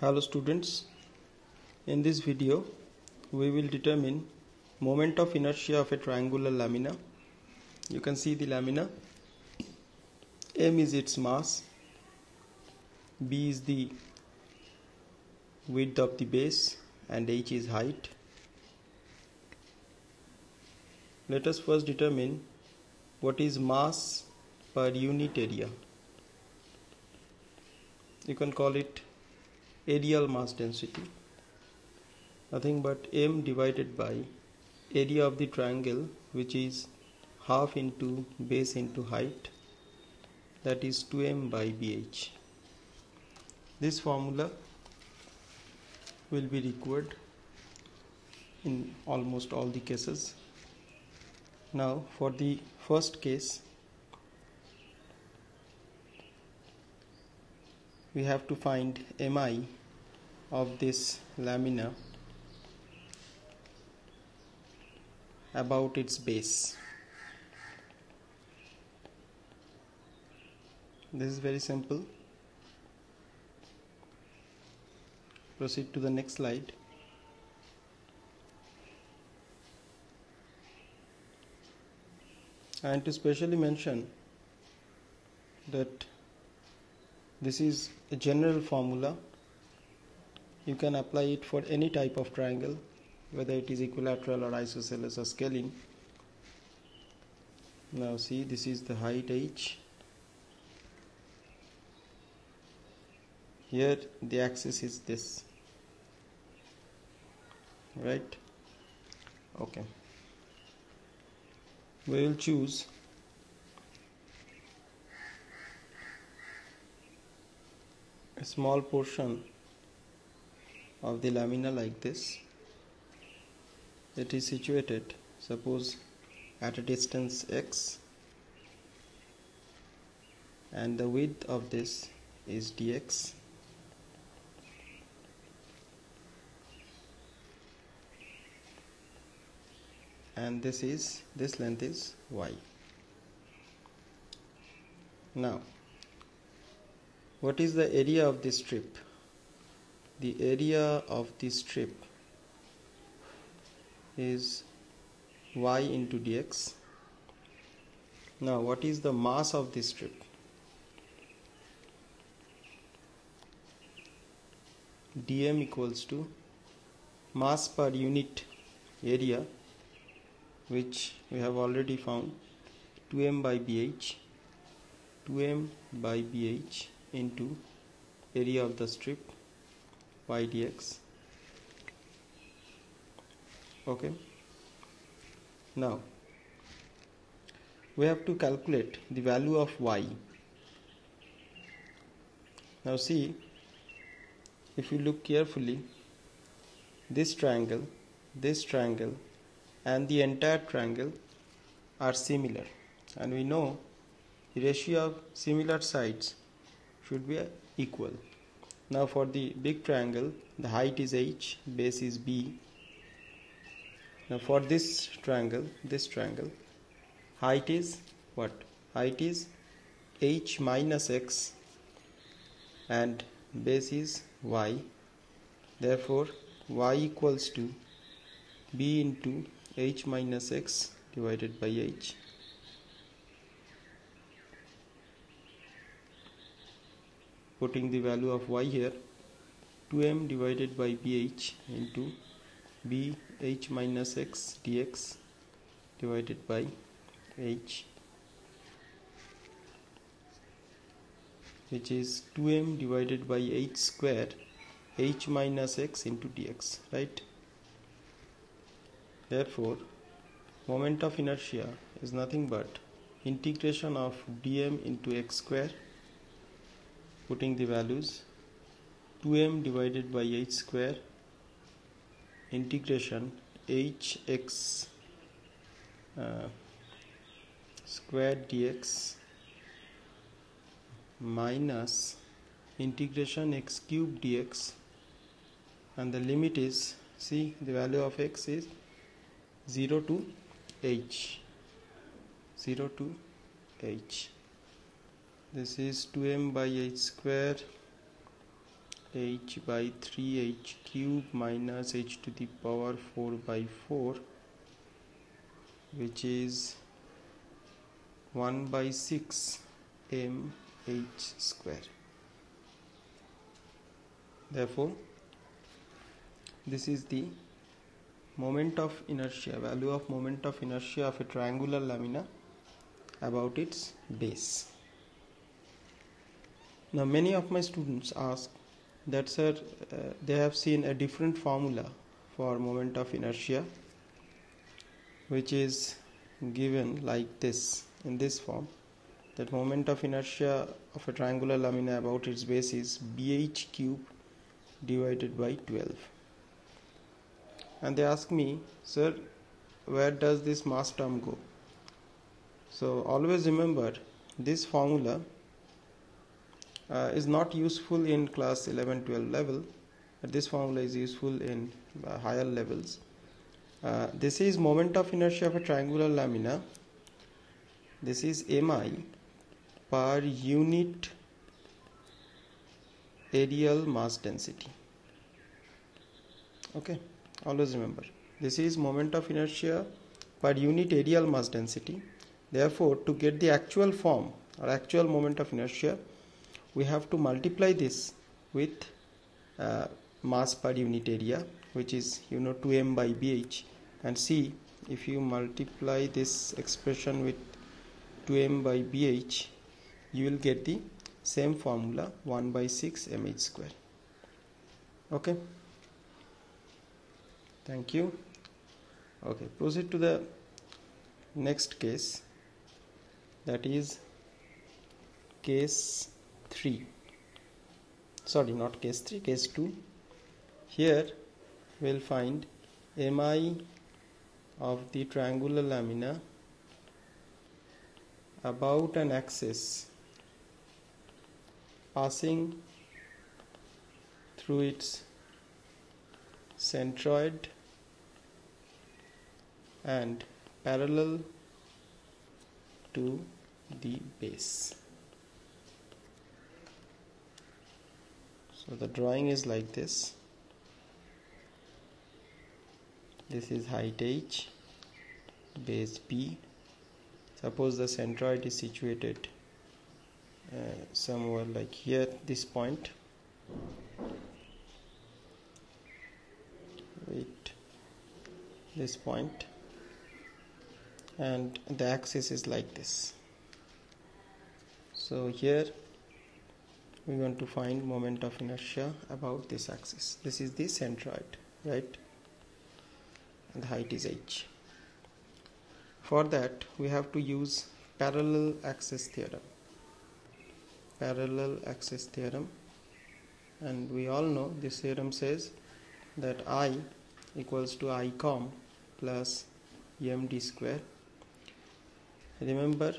Hello students, in this video we will determine moment of inertia of a triangular lamina. You can see the lamina. M is its mass, B is the width of the base and H is height. Let us first determine what is mass per unit area. You can call it areal mass density, nothing but M divided by area of the triangle, which is half into base into height, that is 2m by bh. This formula will be required in almost all the cases. Now for the first case, we have to find mi of this lamina about its base. This is very simple. Proceed to the next slide. And to specially mention that this is a general formula. You can apply it for any type of triangle, whether it is equilateral or isosceles or scaling. Now see, this is the height h. Here the axis is this, right? Okay. We will choose a small portion of the lamina like this. It is situated, suppose, at a distance x, and the width of this is dx, and this length is y. Now what is the area of this strip? The area of this strip is y into dx. Now what is the mass of this strip? dm equals to mass per unit area, which we have already found, 2m by bh, 2m by bh into area of the strip, y dx. Okay. Now we have to calculate the value of y. Now see, if you look carefully, this triangle and the entire triangle are similar, and we know the ratio of similar sides should be equal. Now for the big triangle, the height is h, base is b. Now for this triangle, height is what? Height is h minus x and base is y. Therefore y equals to b into h minus x divided by h. Putting the value of y here, 2m divided by bh into b h minus x dx divided by h, which is 2m divided by h square h minus x into dx, right? Therefore moment of inertia is nothing but integration of dm into x square, putting the values, 2m divided by h square integration hx square dx minus integration x cube dx, and the limit is, see, the value of x is 0 to h. This is 2m by h square h by 3h cube minus h to the power 4 by 4, which is 1 by 6 mh square. Therefore, this is the moment of inertia, value of moment of inertia of a triangular lamina about its base. Now, many of my students ask that, sir, they have seen a different formula for moment of inertia, which is given like this, in this form, that moment of inertia of a triangular lamina about its base is bh cube divided by 12. And they ask me, sir, where does this mass term go? So always remember, this formula is not useful in class 11-12 level, but this formula is useful in higher levels. This is moment of inertia of a triangular lamina. This is mi per unit areal mass density. Okay, always remember, this is moment of inertia per unit areal mass density. Therefore, to get the actual form or actual moment of inertia, we have to multiply this with mass per unit area, which is 2m by bh, and see, if you multiply this expression with 2m by bh, you will get the same formula, 1 by 6 mh square. Okay, thank you. Okay, proceed to the next case, that is case 3. Sorry, not case 3, case 2. Here we'll find mi of the triangular lamina about an axis passing through its centroid and parallel to the base. So the drawing is like this. This is height h, base b. Suppose the centroid is situated somewhere like here, this point. Wait, this point, and the axis is like this. So here we want to find moment of inertia about this axis. This is the centroid, right? And the height is h. For that, we have to use parallel axis theorem. Parallel axis theorem, and we all know this theorem says that I equals to I com plus md square. Remember,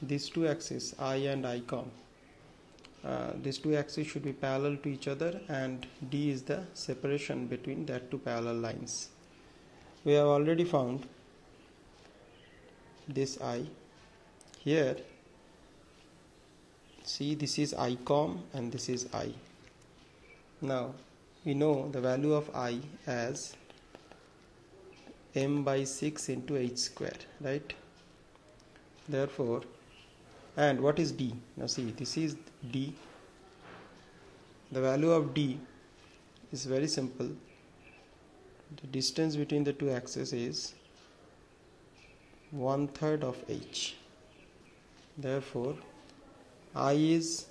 these two axes, I and I com, these two axes should be parallel to each other, and d is the separation between that two parallel lines. We have already found this I. Here, see, this is I com and this is I. Now we know the value of I as m by 6 into h square, right? Therefore, and what is d? Now see, this is d. The value of d is very simple. The distance between the two axes is 1/3 of h. Therefore, I is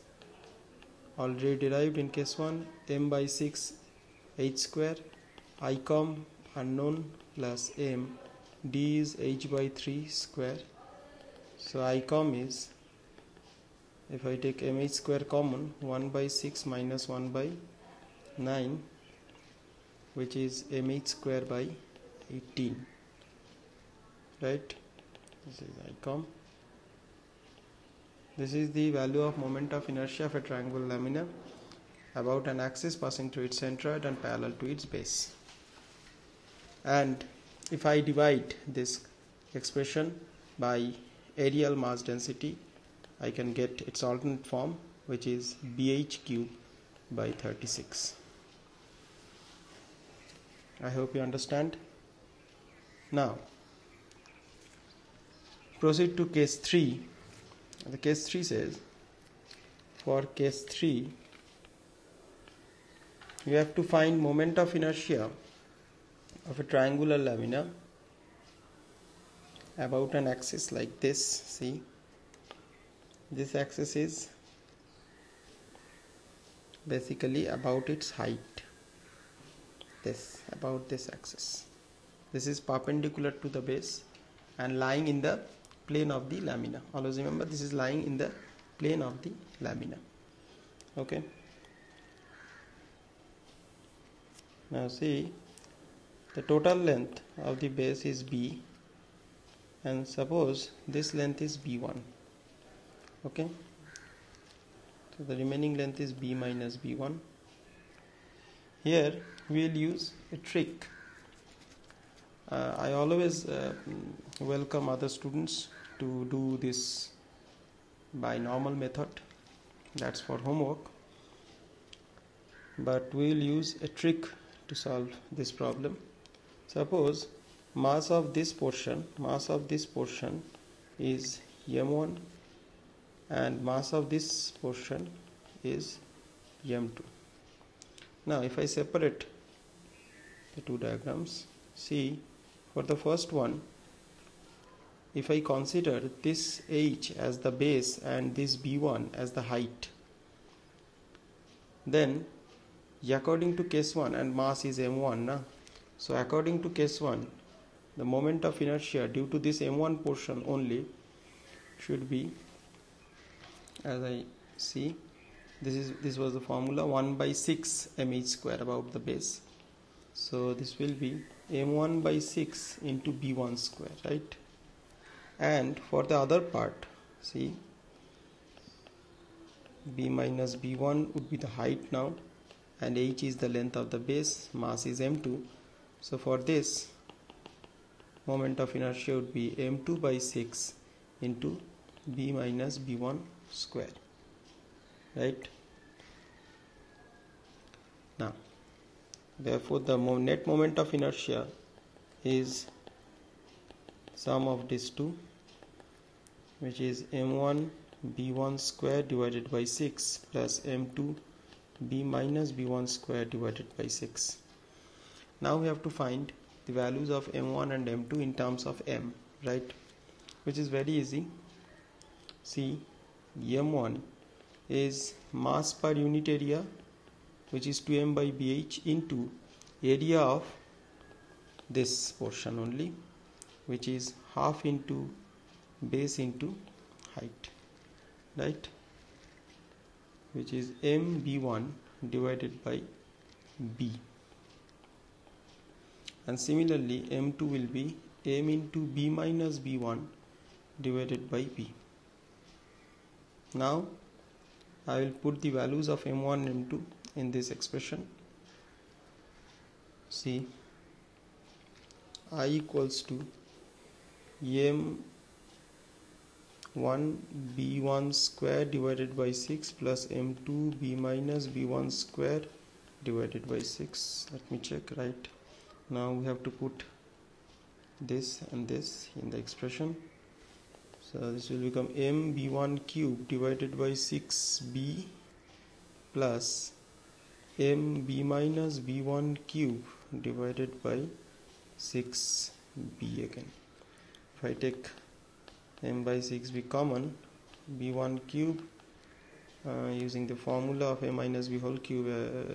already derived in case 1, m by 6 h square, I com unknown plus m, d is h by 3 square. So I com is, if I take mh square common, 1 by 6 minus 1 by 9, which is mh square by 18, right? This is I com. This is the value of moment of inertia of a triangular lamina about an axis passing through its centroid and parallel to its base. And if I divide this expression by areal mass density, I can get its alternate form, which is bh cube by 36. I hope you understand. Now proceed to case 3. The case 3 says, for case 3 you have to find moment of inertia of a triangular lamina about an axis like this. See, this axis is basically about its height. This, about this axis. This is perpendicular to the base and lying in the plane of the lamina. Always remember, this is lying in the plane of the lamina. Okay. Now see, the total length of the base is B, and suppose this length is B1. Okay. So the remaining length is B minus B1. Here we will use a trick. I always welcome other students to do this by normal method. That's for homework. But we will use a trick to solve this problem. Suppose mass of this portion is m1 and mass of this portion is m2. Now if I separate the two diagrams, see, for the first one, if I consider this h as the base and this b1 as the height, then according to case 1, and mass is m1 na? So according to case 1, the moment of inertia due to this m1 portion only should be, as I see, this was the formula, 1 by 6 mh square about the base. So this will be m1 by 6 into b1 square, right? And for the other part, see, b minus b1 would be the height now, and h is the length of the base, mass is m2. So for this, moment of inertia would be m2 by 6 into b minus b1 square, right? Now therefore the net moment of inertia is sum of these two, which is m1 b1 square divided by 6 plus m2 b minus b1 square divided by 6. Now we have to find the values of m1 and m2 in terms of m, right? Which is very easy. See, m1 is mass per unit area, which is 2m by bh, into area of this portion only, which is half into base into height, right? Which is m b1 divided by b. And similarly m2 will be m into b minus b1 divided by b. Now I will put the values of m1 and m2 in this expression. See, I equals to m1 b1 square divided by 6 plus m2 b minus b1 square divided by 6. Let me check, right? Now we have to put this and this in the expression. So this will become m b1 cube divided by 6b plus m b minus b1 cube divided by 6b again. If I take m by 6b common, b1 cube using the formula of a minus b whole cube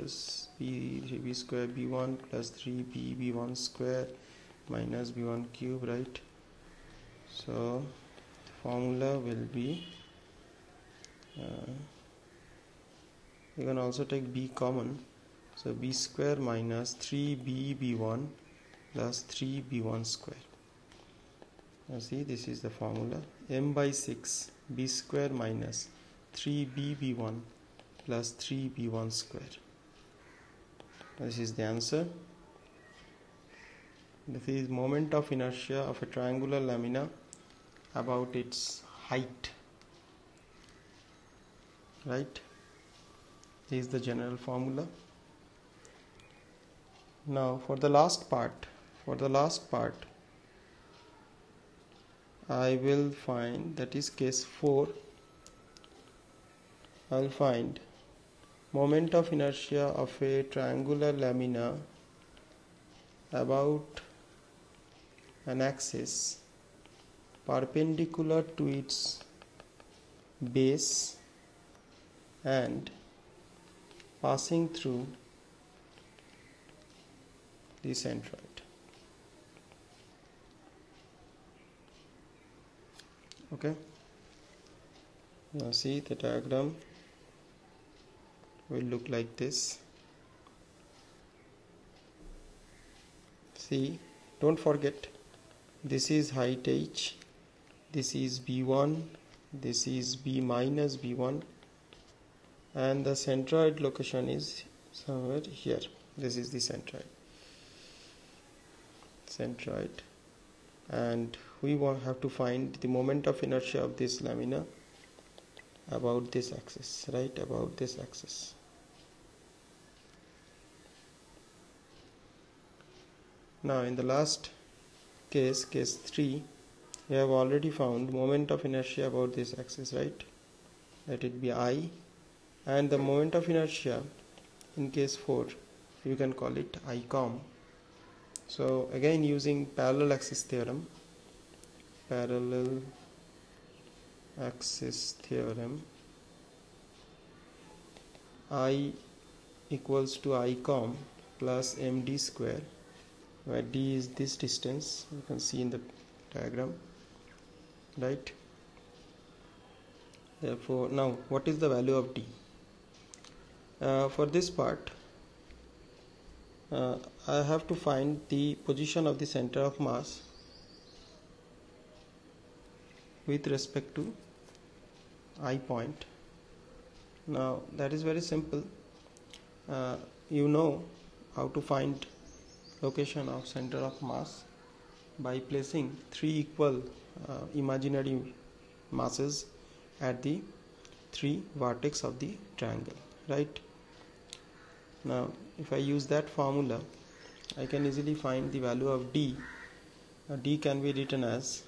as b square b1 plus 3b b1 square minus b1 cube, right? So the formula will be, you can also take b common, so b square minus 3b b1 plus 3b1 square. Now see, this is the formula, m by 6 b square minus 3b b1 plus 3b1 square. This is the answer. This is moment of inertia of a triangular lamina about its height, right? This is the general formula. Now for the last part, I will find, that is case 4, I will find moment of inertia of a triangular lamina about an axis perpendicular to its base and passing through the centroid. Okay, now see the diagram will look like this. See, don't forget, this is height h, this is b1, this is b minus b1, and the centroid location is somewhere here. This is the centroid, and we have to find the moment of inertia of this lamina about this axis, right, about this axis. Now in the last case, case 3, we have already found moment of inertia about this axis, right? Let it be I, and the moment of inertia in case 4, you can call it I com. So again, using parallel axis theorem, I equals to I com plus md square, where d is this distance, you can see in the diagram, right? Therefore, now what is the value of d? For this part, I have to find the position of the center of mass with respect to I point. Now that is very simple. You know how to find location of center of mass by placing 3 equal imaginary masses at the 3 vertex of the triangle, right? Now if I use that formula, I can easily find the value of d. D can be written as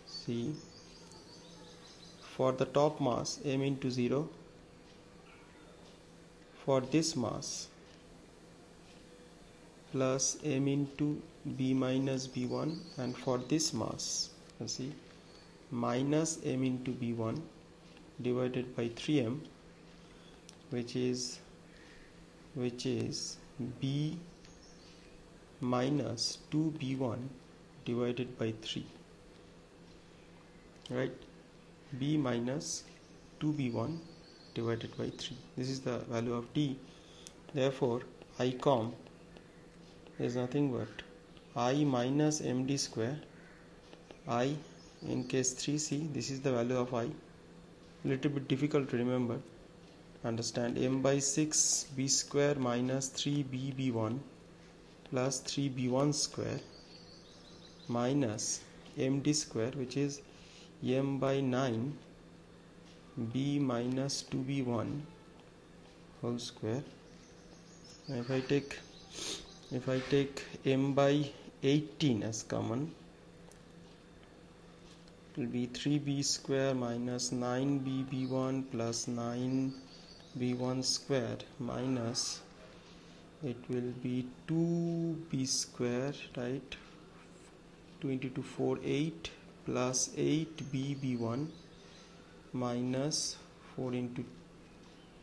C, for the top mass m into 0, for this mass plus m into b minus b1, and for this mass, you see, minus m into b1 divided by 3m, which is b minus 2b1 divided by 3, right? B minus 2b1 divided by 3. This is the value of d. Therefore I com is nothing but I minus md square. I in case 3c, this is the value of I. Little bit difficult to remember, understand. M by 6 b square minus 3b b1 plus 3b1 square minus md square, which is m by 9 b minus 2b1 whole square. Now if I take m by 18 as common, it will be 3b square minus 9b b1 plus 9b1 square minus, it will be 2b square, right? 2 into 2 4 8 plus 8b b1 minus 4 into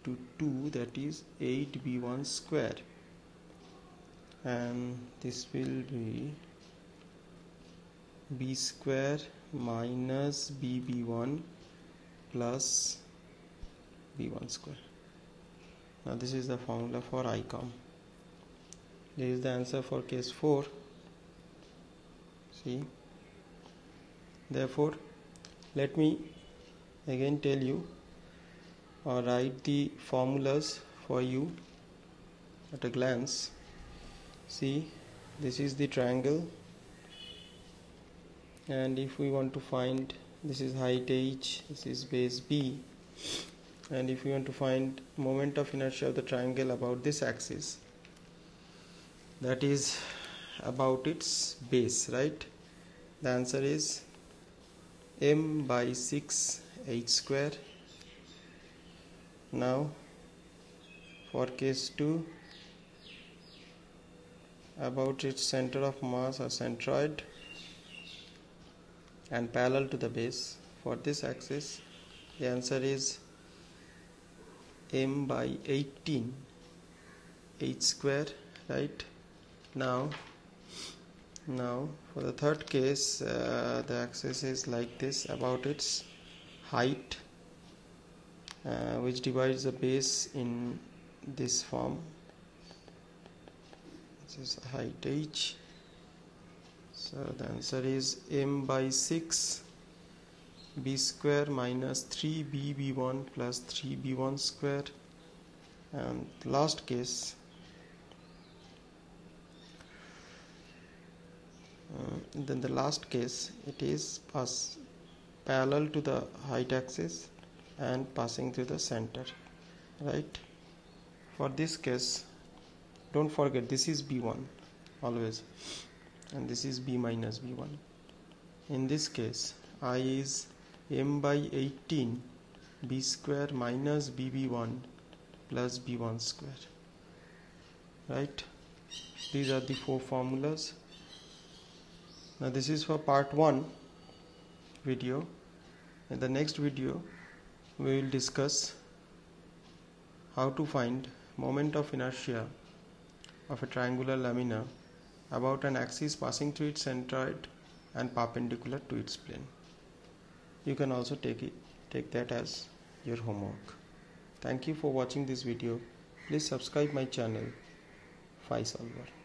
2 2, that is 8b1 square, and this will be b square minus bb1 plus b1 square. Now this is the formula for I com. This is the answer for case 4. See, therefore let me again tell you or write the formulas for you at a glance. See, this is the triangle, and if we want to find this is height h, this is base b, and if you want to find moment of inertia of the triangle about this axis, that is about its base, right? The answer is m by 6 h square. Now for case 2, about its center of mass or centroid and parallel to the base, for this axis the answer is m by 18 h square, right? Now for the third case, the axis is like this, about its height, which divides the base in this form. This is height h, so the answer is m by 6 b square minus 3b b1 plus 3b1 square. And last case, then the last case, it is parallel to the height axis and passing through the center, right? For this case, don't forget this is b1 always, and this is b minus b1. In this case, I is m by 18 b square minus bb1 plus b1 square, right? These are the 4 formulas. Now this is for part 1 video. In the next video we will discuss how to find moment of inertia of a triangular lamina about an axis passing through its centroid and perpendicular to its plane. You can also take that as your homework. Thank you for watching this video. Please subscribe my channel, Phi Solver.